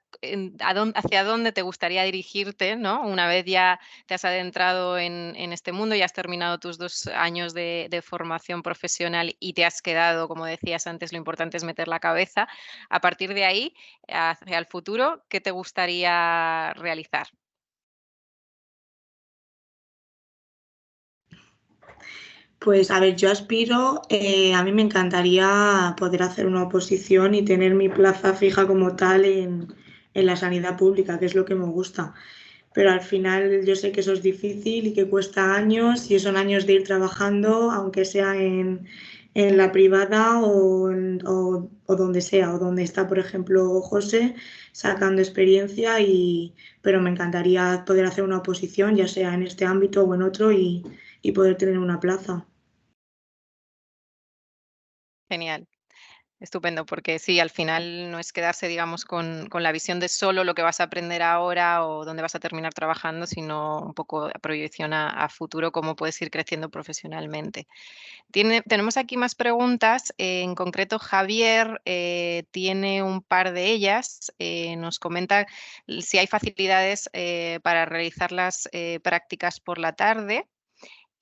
hacia dónde te gustaría dirigirte, ¿no? Una vez ya te has adentrado en este mundo y has terminado tus 2 años de formación profesional y te has quedado, como decías antes, lo importante es meter la cabeza. A partir de ahí, hacia el futuro, ¿qué te gustaría realizar? Pues a ver, yo aspiro, a mí me encantaría poder hacer una oposición y tener mi plaza fija como tal en la sanidad pública, que es lo que me gusta. Pero al final yo sé que eso es difícil y que cuesta años y son años de ir trabajando, aunque sea en la privada o donde sea, o donde está, por ejemplo, José, sacando experiencia, pero me encantaría poder hacer una oposición, ya sea en este ámbito o en otro, y poder tener una plaza. Genial. Estupendo, porque sí, al final no es quedarse, digamos, con la visión de solo lo que vas a aprender ahora o dónde vas a terminar trabajando, sino un poco a proyección a futuro, cómo puedes ir creciendo profesionalmente. Tenemos aquí más preguntas. En concreto, Javier tiene un par de ellas. Nos comenta si hay facilidades para realizar las prácticas por la tarde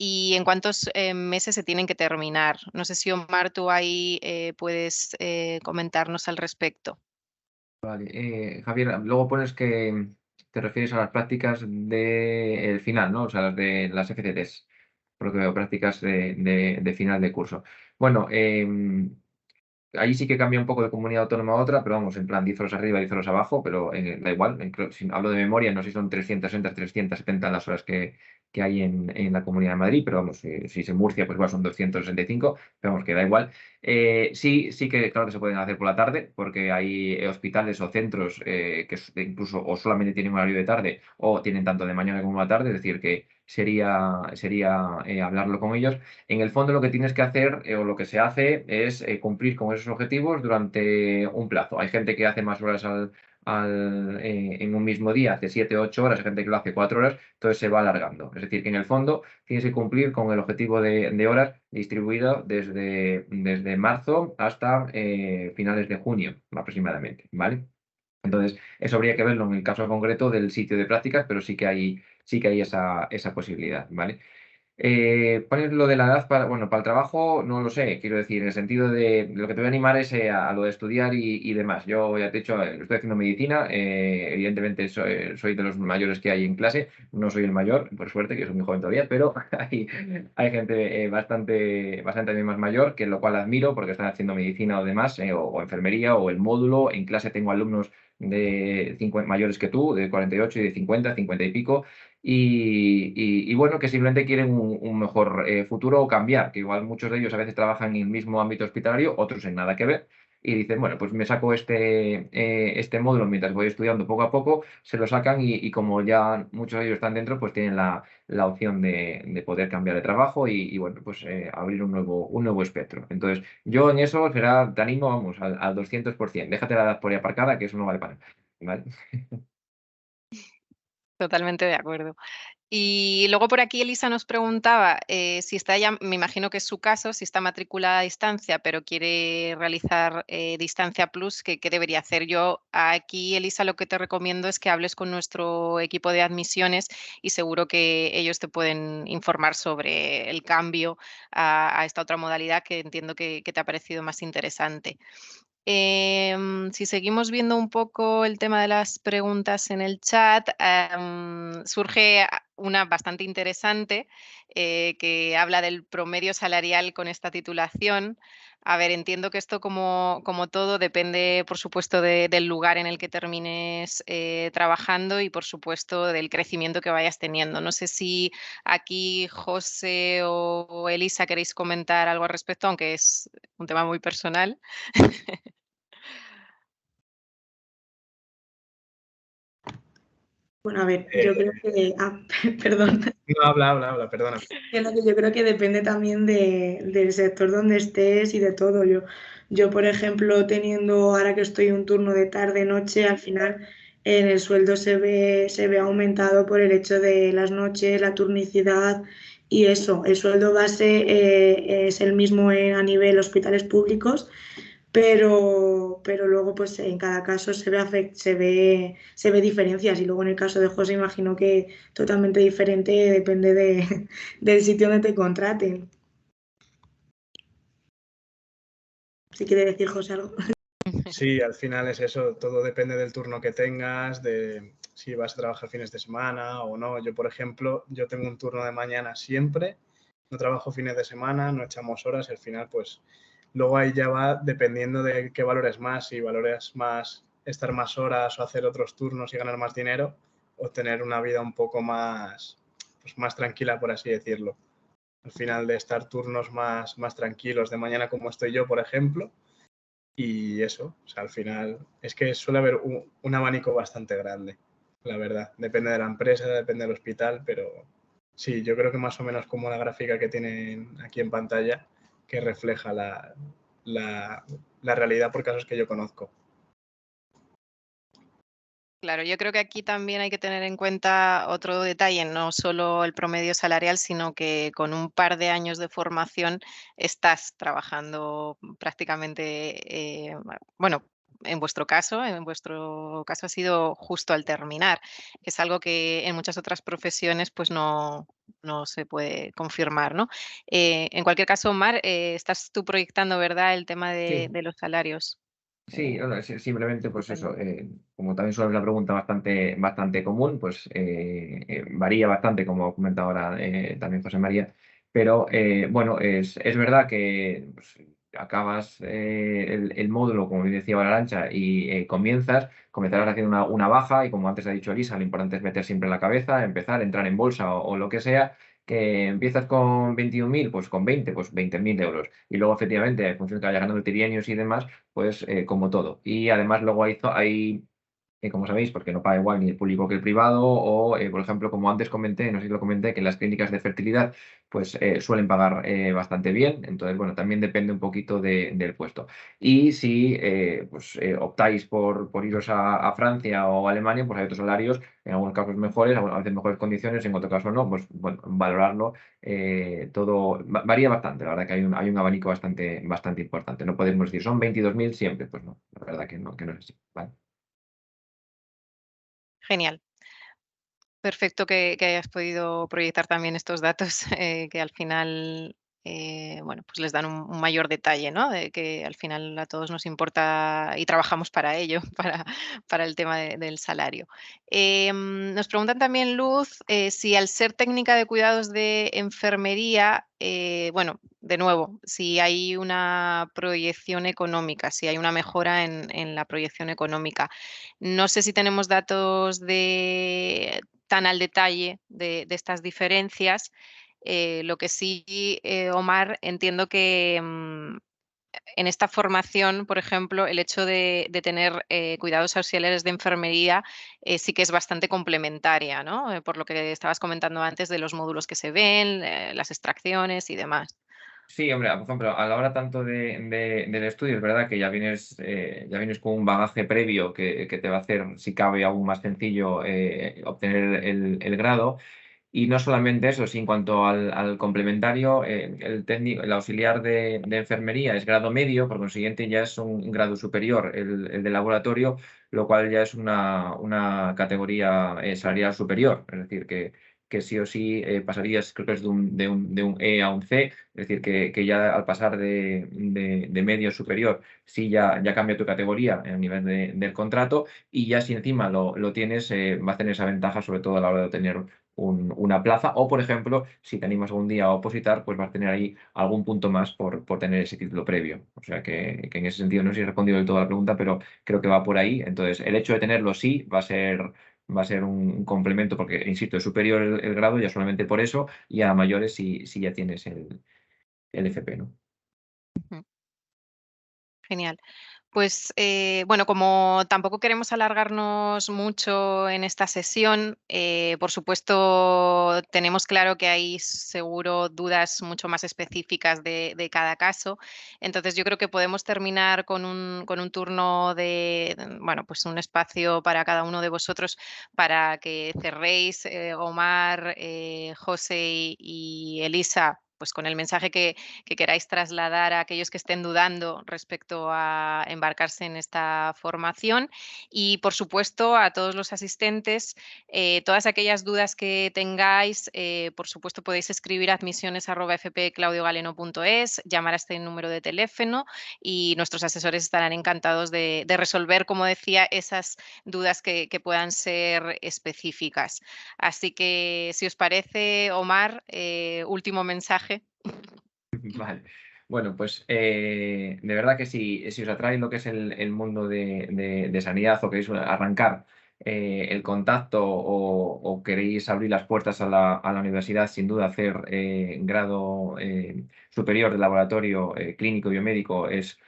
y en cuántos meses se tienen que terminar. No sé si, Omar, tú ahí puedes comentarnos al respecto. Vale, Javier, luego pones que te refieres a las prácticas del final, ¿no? O sea, las de las FCTs, por lo que veo, prácticas de final de curso. Bueno, ahí sí que cambia un poco de comunidad autónoma a otra, pero vamos, en plan 10 horas arriba, 10 horas abajo, pero da igual. Si hablo de memoria, no sé si son 360, 370 las horas que hay en la Comunidad de Madrid, pero vamos, si es en Murcia, pues igual son 265, pero vamos, que da igual. Sí que claro que se pueden hacer por la tarde, porque hay hospitales o centros que incluso o solamente tienen horario de tarde o tienen tanto de mañana como de tarde, es decir, que sería hablarlo con ellos. En el fondo lo que tienes que hacer o lo que se hace es cumplir con esos objetivos durante un plazo. Hay gente que hace más horas en un mismo día, hace 7 o 8 horas, hay gente que lo hace 4 horas, entonces se va alargando. Es decir, que en el fondo tienes que cumplir con el objetivo de horas distribuido desde marzo hasta finales de junio aproximadamente, ¿vale? Entonces, eso habría que verlo en el caso concreto del sitio de prácticas, pero sí que hay esa posibilidad, ¿vale? Pones lo de la edad para el trabajo, no lo sé, quiero decir, en el sentido de lo que te voy a animar es a lo de estudiar y demás. Yo ya te he dicho, estoy haciendo medicina, evidentemente soy de los mayores que hay en clase, no soy el mayor, por suerte, que soy muy joven todavía, pero hay gente bastante también más mayor, que lo cual admiro porque están haciendo medicina o demás, o enfermería o el módulo. En clase tengo alumnos de 50 mayores que tú, de 48 y de 50 y pico. Y bueno, que simplemente quieren un mejor futuro o cambiar, que igual muchos de ellos a veces trabajan en el mismo ámbito hospitalario, otros en nada que ver, y dicen, bueno, pues me saco este módulo mientras voy estudiando poco a poco, se lo sacan y como ya muchos de ellos están dentro, pues tienen la opción de poder cambiar de trabajo y bueno, pues abrir un nuevo espectro. Entonces, yo en eso te animo, vamos, al 200%. Déjate la edad por ahí aparcada, que eso no vale para nada. ¿Vale? Totalmente de acuerdo. Y luego por aquí Elisa nos preguntaba si está ya, me imagino que es su caso, si está matriculada a distancia, pero quiere realizar distancia plus, ¿qué debería hacer? Yo aquí, Elisa, lo que te recomiendo es que hables con nuestro equipo de admisiones y seguro que ellos te pueden informar sobre el cambio a esta otra modalidad que entiendo que te ha parecido más interesante. Si seguimos viendo un poco el tema de las preguntas en el chat, surge una bastante interesante que habla del promedio salarial con esta titulación. A ver, entiendo que esto como todo depende, por supuesto, del lugar en el que termines trabajando y, por supuesto, del crecimiento que vayas teniendo. No sé si aquí José o Elisa queréis comentar algo al respecto, aunque es un tema muy personal. Bueno, a ver, yo creo que... perdón. No, habla, perdona. Yo creo que depende también del sector donde estés y de todo. Yo, por ejemplo, teniendo ahora que estoy un turno de tarde-noche, al final en el sueldo se ve aumentado por el hecho de las noches, la turnicidad y eso. El sueldo base es el mismo a nivel hospitales públicos, pero luego pues en cada caso se ve diferencias y luego en el caso de José imagino que totalmente diferente, depende del sitio donde te contraten. Si quiere decir José algo. Sí, al final es eso, todo depende del turno que tengas, de si vas a trabajar fines de semana o no. Yo, por ejemplo, yo tengo un turno de mañana siempre, no trabajo fines de semana, no echamos horas, al final pues luego ahí ya va dependiendo de qué valores más, si valores más estar más horas o hacer otros turnos y ganar más dinero o tener una vida un poco más, pues más tranquila, por así decirlo. Al final de estar turnos más tranquilos de mañana como estoy yo, por ejemplo, y eso, o sea, al final es que suele haber un abanico bastante grande, la verdad. Depende de la empresa, depende del hospital, pero sí, yo creo que más o menos como la gráfica que tienen aquí en pantalla, que refleja la realidad por casos que yo conozco. Claro, yo creo que aquí también hay que tener en cuenta otro detalle, no solo el promedio salarial, sino que con un par de años de formación estás trabajando prácticamente, bueno, en vuestro caso ha sido justo al terminar. Es algo que en muchas otras profesiones pues no se puede confirmar, ¿no? En cualquier caso, Omar, estás tú proyectando, ¿verdad?, el tema Sí. de los salarios. Sí, simplemente pues eso, como también suele ser una pregunta bastante común, pues varía bastante, como comenta ahora también José María, pero bueno, es verdad que pues, acabas el módulo, como bien decía Arancha, y comenzarás haciendo una baja y como antes ha dicho Elisa, lo importante es meter siempre la cabeza, empezar, entrar en bolsa o lo que sea, que empiezas con 21.000, pues con 20, pues 20.000 euros. Y luego, efectivamente, en función de que vaya ganando trienios y demás, pues como todo. Y además luego hay como sabéis, porque no paga igual ni el público que el privado, o por ejemplo, como antes comenté, no sé si lo comenté, que las clínicas de fertilidad pues suelen pagar bastante bien. Entonces, bueno, también depende un poquito del puesto. Y si pues, optáis por iros a Francia o a Alemania, pues hay otros salarios, en algunos casos mejores, a veces mejores condiciones, en otro caso no, pues bueno, valorarlo. Todo varía bastante, la verdad que hay un abanico bastante importante. No podemos decir, son 22.000 siempre, pues no, la verdad que no es así. ¿Vale? Genial. Perfecto que hayas podido proyectar también estos datos, que al final, bueno, pues les dan un mayor detalle, ¿no? De que al final a todos nos importa y trabajamos para ello, para el tema del salario. Nos preguntan también, Luz, si al ser técnica de cuidados de enfermería, bueno, de nuevo, si hay una proyección económica, si hay una mejora en la proyección económica. No sé si tenemos datos tan al detalle de estas diferencias. Lo que sí, Omar, entiendo que en esta formación, por ejemplo, el hecho de tener cuidados auxiliares de enfermería sí que es bastante complementaria, ¿no? Por lo que estabas comentando antes de los módulos que se ven, las extracciones y demás. Sí, hombre, por ejemplo, a la hora tanto del estudio, es verdad que ya vienes con un bagaje previo que te va a hacer, si cabe, aún más sencillo obtener el grado. Y no solamente eso, sino en cuanto al complementario, el técnico, el auxiliar de enfermería es grado medio, por consiguiente ya es un grado superior el de laboratorio, lo cual ya es una categoría salarial superior. Es decir, que sí o sí pasarías, creo que es de un E a un C, es decir, que ya al pasar de medio a superior, sí ya cambia tu categoría a nivel del contrato y ya si encima lo tienes, va a tener esa ventaja sobre todo a la hora de obtener una plaza, o por ejemplo, si te animas algún día a opositar, pues vas a tener ahí algún punto más por tener ese título previo. O sea que en ese sentido no sé si he respondido del todo a la pregunta, pero creo que va por ahí. Entonces, el hecho de tenerlo sí va a ser un complemento, porque, insisto, es superior el grado ya solamente por eso, y a mayores si ya tienes el FP, ¿no? Ujú. Genial. Pues bueno, como tampoco queremos alargarnos mucho en esta sesión, por supuesto tenemos claro que hay seguro dudas mucho más específicas de cada caso. Entonces yo creo que podemos terminar con un turno de, bueno, pues un espacio para cada uno de vosotros para que cerréis, Omar, José y Elisa, pues con el mensaje que queráis trasladar a aquellos que estén dudando respecto a embarcarse en esta formación. Y, por supuesto, a todos los asistentes, todas aquellas dudas que tengáis, por supuesto, podéis escribir a admisiones@fpclaudiogaleno.es, llamar a este número de teléfono y nuestros asesores estarán encantados de resolver, como decía, esas dudas que puedan ser específicas. Así que, si os parece, Omar, último mensaje. Vale. Bueno, pues de verdad que si os atrae lo que es el mundo de sanidad o queréis arrancar el contacto o queréis abrir las puertas a la universidad, sin duda hacer grado superior de laboratorio clínico y biomédico es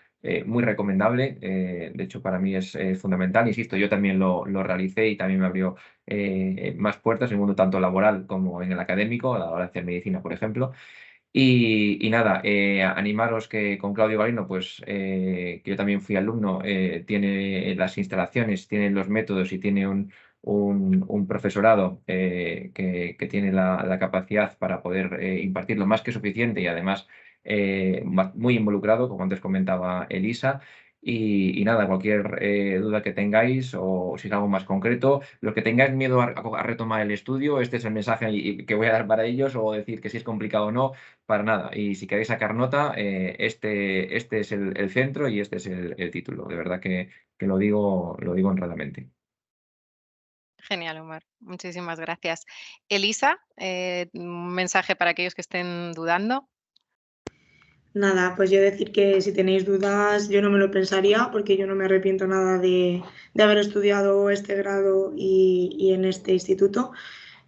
muy recomendable. De hecho, para mí es fundamental. Insisto, yo también lo realicé y también me abrió más puertas en el mundo tanto laboral como en el académico, a la hora de hacer medicina, por ejemplo. Y nada, animaros que con Claudio Galeno, pues que yo también fui alumno, tiene las instalaciones, tiene los métodos y tiene un profesorado que tiene la capacidad para poder impartirlo más que suficiente y además muy involucrado, como antes comentaba Elisa. Y nada, cualquier duda que tengáis o si es algo más concreto, los que tengáis miedo a retomar el estudio, este es el mensaje que voy a dar para ellos, o decir que si es complicado o no, para nada. Y si queréis sacar nota, este es el centro y este es el título. De verdad que lo digo honradamente. Genial, Omar. Muchísimas gracias. Elisa, un mensaje para aquellos que estén dudando. Nada, pues yo decir que si tenéis dudas, yo no me lo pensaría porque yo no me arrepiento nada de haber estudiado este grado y en este instituto.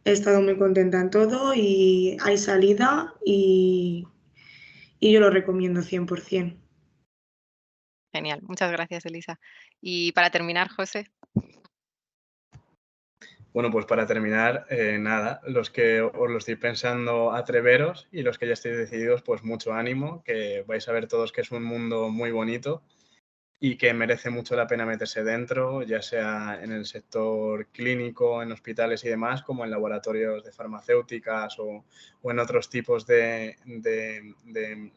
He estado muy contenta en todo y hay salida y yo lo recomiendo 100%. Genial, muchas gracias, Elisa. Y para terminar, José. Bueno, pues para terminar, nada, los que os lo estéis pensando, atreveros, y los que ya estéis decididos, pues mucho ánimo, que vais a ver todos que es un mundo muy bonito y que merece mucho la pena meterse dentro, ya sea en el sector clínico, en hospitales y demás, como en laboratorios de farmacéuticas o en otros tipos de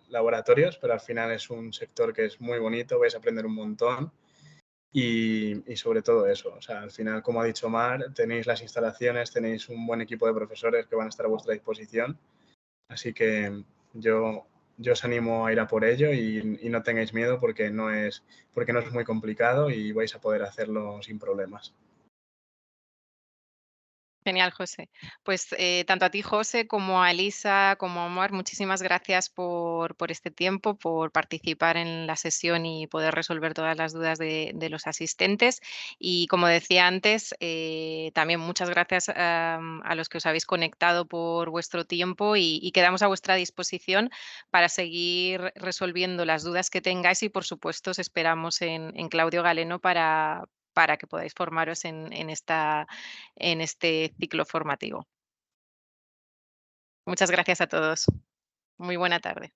laboratorios, pero al final es un sector que es muy bonito, vais a aprender un montón. Y sobre todo eso, o sea, al final, como ha dicho Mar, tenéis las instalaciones, tenéis un buen equipo de profesores que van a estar a vuestra disposición, así que yo os animo a ir a por ello y no tengáis miedo porque no es muy complicado y vais a poder hacerlo sin problemas. Genial, José. Pues tanto a ti, José, como a Elisa, como a Omar, muchísimas gracias por este tiempo, por participar en la sesión y poder resolver todas las dudas de los asistentes. Y como decía antes, también muchas gracias a los que os habéis conectado por vuestro tiempo y quedamos a vuestra disposición para seguir resolviendo las dudas que tengáis y, por supuesto, os esperamos en Claudio Galeno para que podáis formaros en este ciclo formativo. Muchas gracias a todos. Muy buena tarde.